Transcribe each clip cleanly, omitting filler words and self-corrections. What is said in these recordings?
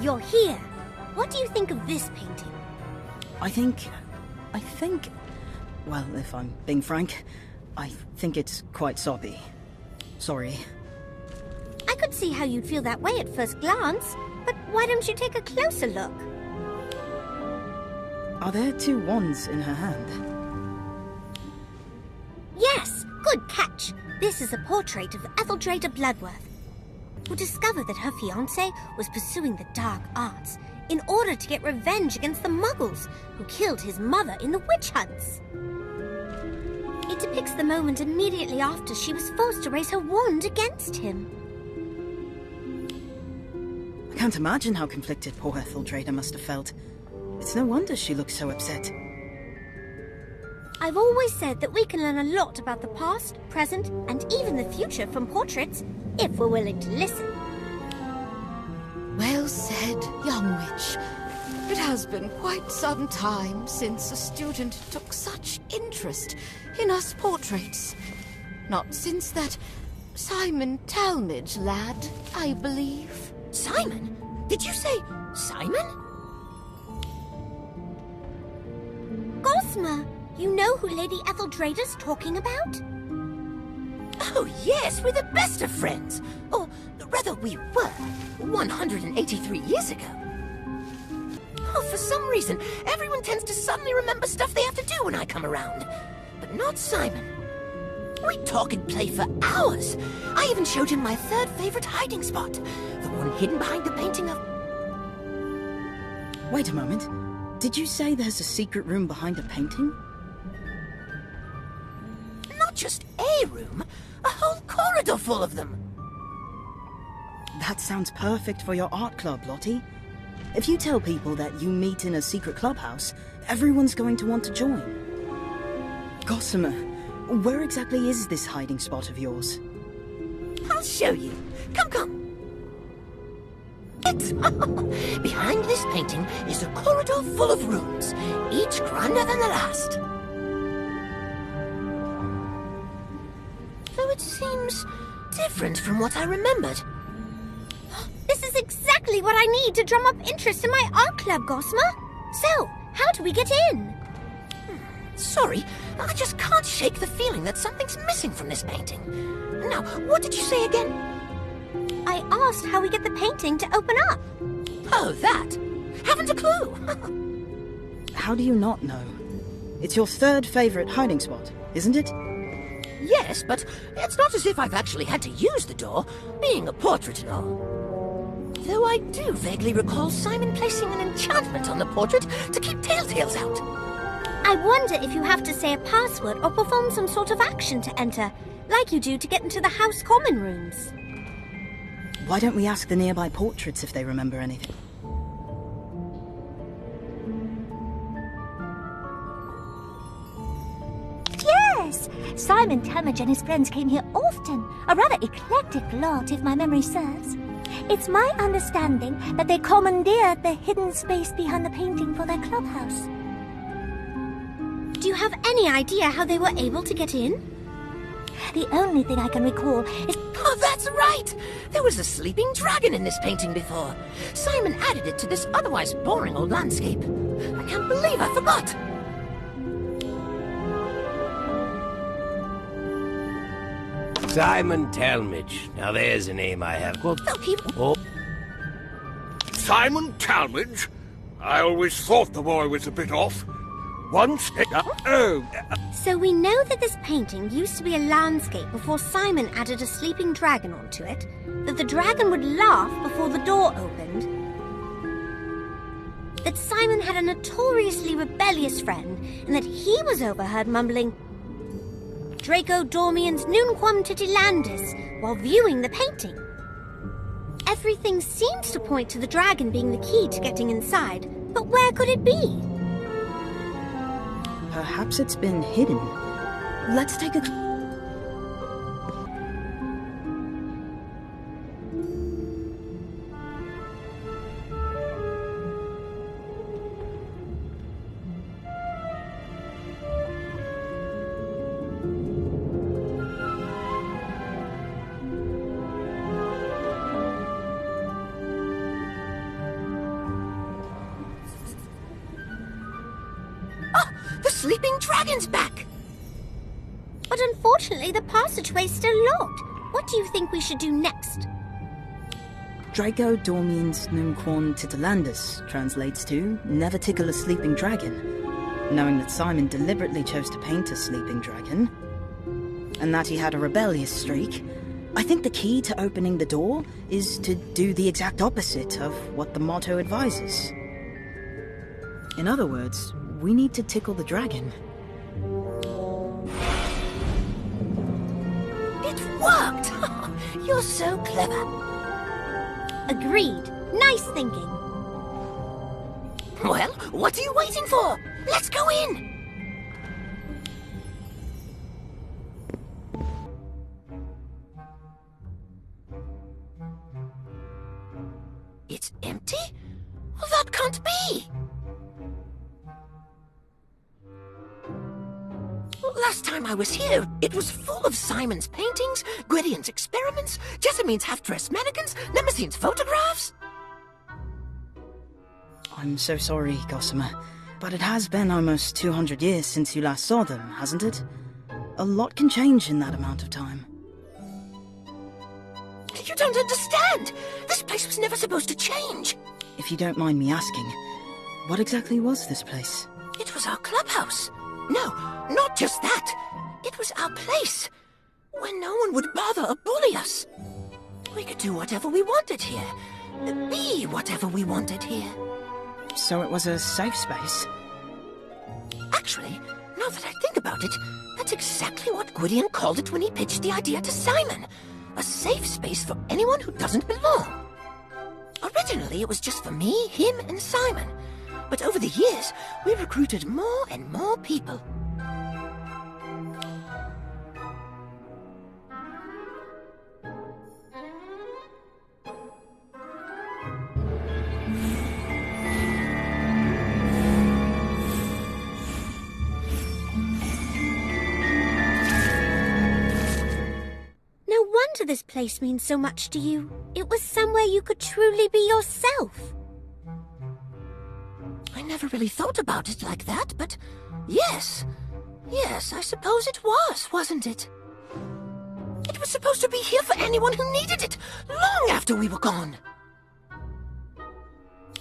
You're here. What do you think of this painting? I think... Well, if I'm being frank, I think it's quite soppy. Sorry. I could see how you'd feel that way at first glance, but why don't you take a closer look? Are there two wands in her hand? Yes, good catch. This is a portrait of Etheldrada Bloodworth, who discovered that her fiancé was pursuing the dark arts in order to get revenge against the Muggles who killed his mother in the witch hunts. It depicts the moment immediately after she was forced to raise her wand against him. I can't imagine how conflicted poor Etheldrada must have felt. It's no wonder she looks so upset. I've always said that we can learn a lot about the past, present, and even the future from portraits, if we're willing to listen. Well said, young witch. It has been quite some time since a student took such interest in us portraits. Not since that Simon Talmadge lad, I believe. Simon? Did you say Simon? Gosma, you know who Lady Etheldrada's talking about? Oh yes, we're the best of friends. Or rather we were, 183 years ago. Oh, for some reason, everyone tends to suddenly remember stuff they have to do when I come around. But not Simon. We talk and play for hours. I even showed him my third favorite hiding spot, the one hidden behind the painting of... Wait a moment. Did you say there's a secret room behind a painting? Not just a room, a whole corridor full of them. That sounds perfect for your art club, Lottie. If you tell people that you meet in a secret clubhouse, everyone's going to want to join. Gossamer, where exactly is this hiding spot of yours? I'll show you. Come. It's behind this painting is a corridor full of rooms, each grander than the last. Though it seems different from what I remembered. This is exactly what I need to drum up interest in my art club, Gosma. So, how do we get in? Sorry, I just can't shake the feeling that something's missing from this painting. Now, what did you say again? I asked how we get the painting to open up. Oh, that. Haven't a clue. How do you not know? It's your third favorite hiding spot, isn't it? Yes, but it's not as if I've actually had to use the door, being a portrait and all. Though I do vaguely recall Simon placing an enchantment on the portrait to keep telltales out. I wonder if you have to say a password or perform some sort of action to enter, like you do to get into the house common rooms. Why don't we ask the nearby portraits if they remember anything? Yes! Simon Talmadge and his friends came here often. A rather eclectic lot, if my memory serves. It's my understanding that they commandeered the hidden space behind the painting for their clubhouse. Do you have any idea how they were able to get in? The only thing I can recall is... Oh, that's right! There was a sleeping dragon in this painting before. Simon added it to this otherwise boring old landscape. I can't believe I forgot! Simon Talmadge. Now there's a name I have got. Oh. Simon Talmadge? I always thought the boy was a bit off. Once... So we know that this painting used to be a landscape before Simon added a sleeping dragon onto it, that the dragon would laugh before the door opened, that Simon had a notoriously rebellious friend, and that he was overheard mumbling Draco Dormiens Nunquam Titilandis while viewing the painting. Everything seems to point to the dragon being the key to getting inside, but where could it be? Perhaps it's been hidden. Let's take a... sleeping dragons back. But unfortunately, the passageway's still locked. What do you think we should do next? Draco Dormiens Nunquan Titilandus translates to never tickle a sleeping dragon. Knowing that Simon deliberately chose to paint a sleeping dragon, and that he had a rebellious streak, I think the key to opening the door is to do the exact opposite of what the motto advises. In other words, we need to tickle the dragon. It worked! You're so clever. Agreed. Nice thinking. Well, what are you waiting for? Let's go in! It's empty? Well, that can't be! Last time I was here, it was full of Simon's paintings, Gwydion's experiments, Jessamine's half-dressed mannequins, Nemesine's photographs. I'm so sorry, Gossamer, but it has been almost 200 years since you last saw them, hasn't it? A lot can change in that amount of time. You don't understand! This place was never supposed to change! If you don't mind me asking, what exactly was this place? It was our clubhouse. No, not just that. It was our place, where no one would bother or bully us. We could do whatever we wanted here. Be whatever we wanted here. So it was a safe space? Actually, now that I think about it, that's exactly what Gwydion called it when he pitched the idea to Simon. A safe space for anyone who doesn't belong. Originally, it was just for me, him, and Simon. But over the years, we recruited more and more people. No wonder this place means so much to you. It was somewhere you could truly be yourself. I never really thought about it like that, but yes. Yes, I suppose it was, wasn't it? It was supposed to be here for anyone who needed it, long after we were gone.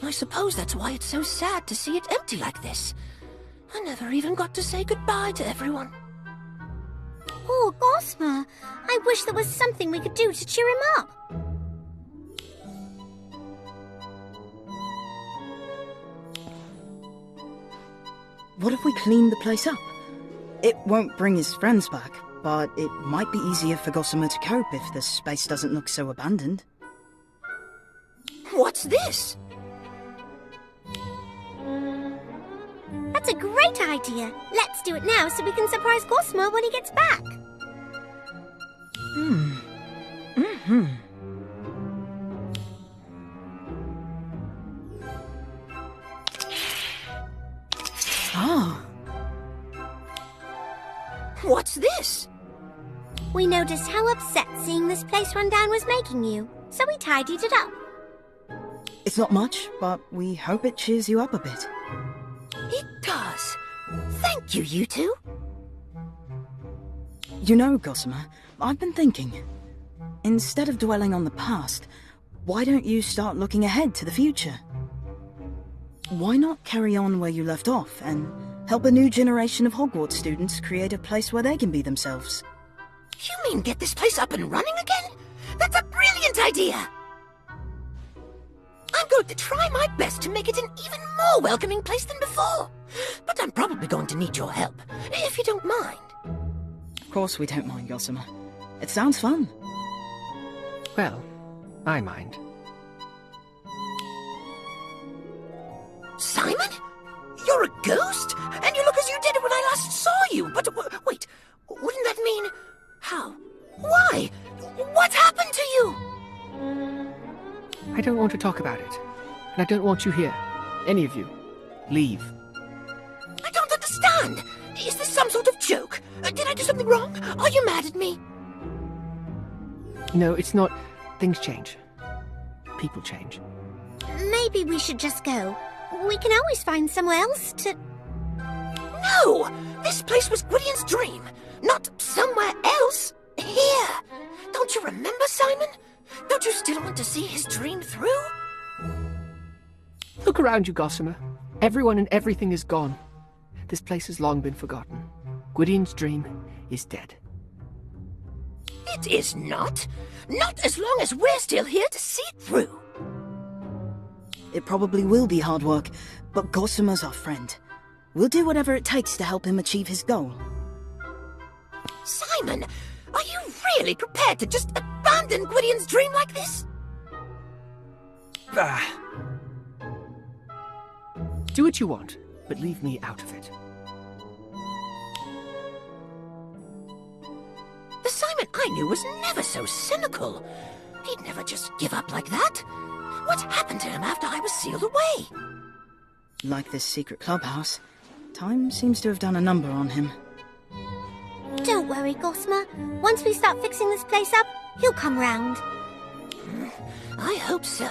I suppose that's why it's so sad to see it empty like this. I never even got to say goodbye to everyone. Poor Gossamer. I wish there was something we could do to cheer him up. What if we clean the place up? It won't bring his friends back, but it might be easier for Gossamer to cope if the space doesn't look so abandoned. What's this? That's a great idea. Let's do it now so we can surprise Gossamer when he gets back. Ah. What's this? We noticed how upset seeing this place run down was making you, so we tidied it up. It's not much, but we hope it cheers you up a bit. It does. Thank you, you two. You know, Gossamer, I've been thinking. Instead of dwelling on the past, why don't you start looking ahead to the future? Why not carry on where you left off and help a new generation of Hogwarts students create a place where they can be themselves? You mean get this place up and running again? That's a brilliant idea! I'm going to try my best to make it an even more welcoming place than before. But I'm probably going to need your help, if you don't mind. Of course we don't mind, Gossamer. It sounds fun. Well, I mind. Simon? You're a ghost? And you look as you did when I last saw you. But wait, wouldn't that mean... How? Why? What happened to you? I don't want to talk about it. And I don't want you here. Any of you. Leave. I don't understand. Is this some sort of joke? Did I do something wrong? Are you mad at me? No, it's not. Things change. People change. Maybe we should just go. We can always find somewhere else to... No! This place was Gwydion's dream, not somewhere else. Here! Don't you remember, Simon? Don't you still want to see his dream through? Look around you, Gossamer. Everyone and everything is gone. This place has long been forgotten. Gwydion's dream is dead. It is not. Not as long as we're still here to see it through. It probably will be hard work, but Gossamer's our friend. We'll do whatever it takes to help him achieve his goal. Simon, are you really prepared to just abandon Gwydion's dream like this? Do what you want, but leave me out of it. The Simon I knew was never so cynical. He'd never just give up like that. What happened to him after I was sealed away? Like this secret clubhouse, time seems to have done a number on him. Don't worry, Gossamer. Once we start fixing this place up, he'll come round. I hope so.